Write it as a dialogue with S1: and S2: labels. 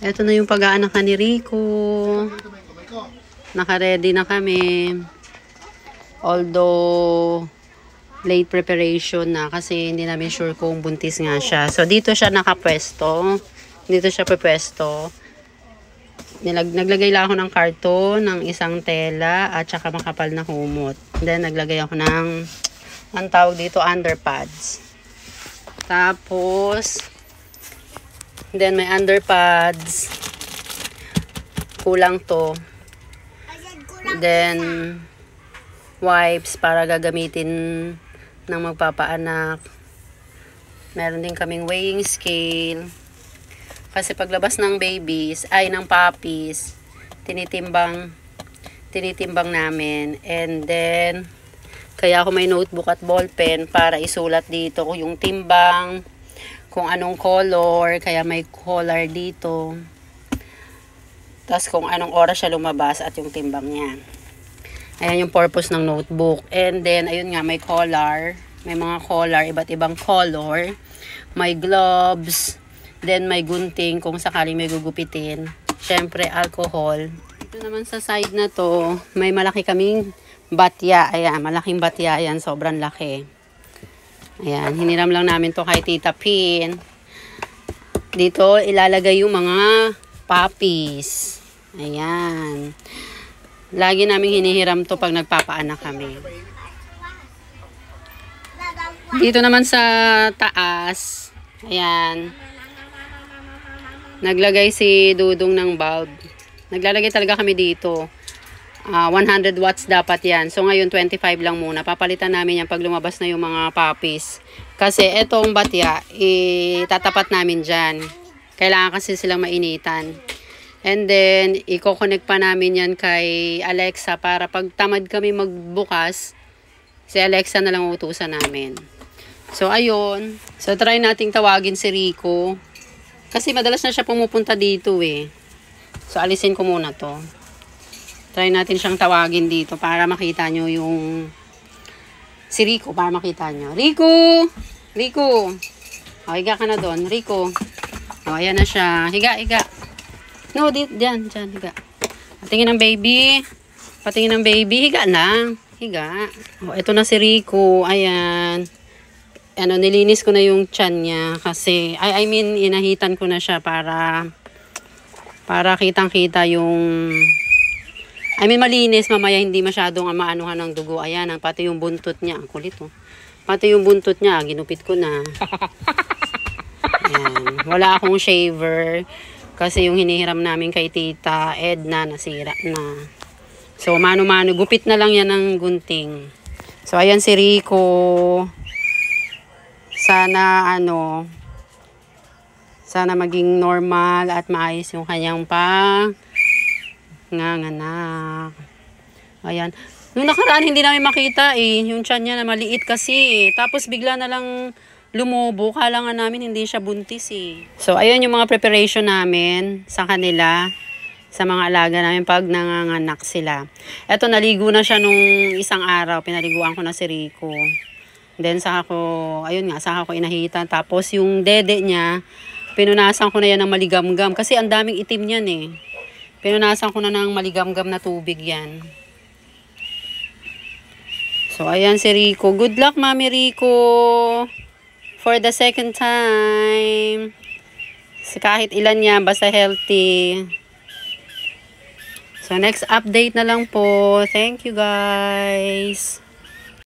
S1: Ito na yung pag-aanakan ni Rico. Naka-ready na kami. Although, late preparation na kasi hindi namin sure kung buntis nga siya. So, dito siya nakapwesto. Dito siya pwesto. Naglagay lang ako ng karton, ng isang tela, at saka makapal na humot. Then, naglagay ako ng, ang tawag dito, underpads. Tapos, then may underpads. Kulang to. Then, wipes para gagamitin ng magpapaanak. Meron din kaming weighing scale. Kasi paglabas ng babies, ay ng puppies, tinitimbang namin. And then, kaya ako may notebook at ballpen para isulat dito yung timbang, kung anong color, kaya may collar dito. Tapos kung anong oras siya lumabas at yung timbang niya. Ayan yung purpose ng notebook. And then, ayun nga, may collar. May mga collar, iba't ibang color. May gloves. Then, may gunting kung sakaling may gugupitin. Siyempre, alcohol. Ito naman sa side na to, may malaki kaming batya. Ayan, malaking batya yan. Sobrang laki. Ayan, hiniram lang namin to kay Tita Pin. Dito, ilalagay yung mga puppies. Ayan. Lagi namin hinihiram to pag nagpapaanak kami. Dito naman sa taas, ayan, naglagay si Dudong ng bulb. Naglalagay talaga kami dito. 100 watts dapat yan. So ngayon 25 lang muna. Papalitan namin yan pag lumabas na yung mga puppies. Kasi etong batya, itatapat namin dyan. Kailangan kasi silang mainitan. And then, i-connect pa namin yan kay Alexa para pag tamad kami magbukas, si Alexa na lang utusan namin. So ayun. So try nating tawagin si Rico. Kasi madalas na siya pumupunta dito eh. So alisin ko muna to. Try natin siyang tawagin dito para makita nyo yung si Rico, para makita nyo. Rico! Rico! O, higa ka na doon. Rico. O, ayan na siya. Higa, higa. No, dyan, higa. Patingin ng baby. Patingin ng baby. Higa na. Higa. O, ito na si Rico. Ayan. Ano, nilinis ko na yung tiyan niya kasi, I mean, inahitan ko na siya para kitang-kita yung malinis, mamaya hindi masyadong maanuhan ng dugo. Ayan, pati yung buntot niya. Ang kulit, oh. Pati yung buntot niya, ginupit ko na. Ayan. Wala akong shaver. Kasi yung hinihiram namin kay Tita Edna, nasira na. So, mano-mano. Gupit na lang yan ng gunting. So, ayan si Rico. Sana, sana maging normal at maayos yung kanyang nanganak. Ayan. Nung nakaraan hindi namin makita eh. Yung tiyan niya na maliit kasi eh. Tapos bigla na lang lumubo. Kala nga namin hindi siya buntis eh. So ayun yung mga preparation namin sa kanila. Sa mga alaga namin pag nanganganak sila. Eto, naligo na siya nung isang araw. Pinaliguan ko na si Rico. Then saka ko inahitan. Tapos yung dede niya, pinunasan ko na yan ng maligamgam. Kasi ang daming itim niyan eh. Pinunasan ko na ng maligamgam na tubig yan. So, ayan si Rico. Good luck, Mami Rico. For the second time. So, kahit ilan yan, basta healthy. So, next update na lang po. Thank you, guys.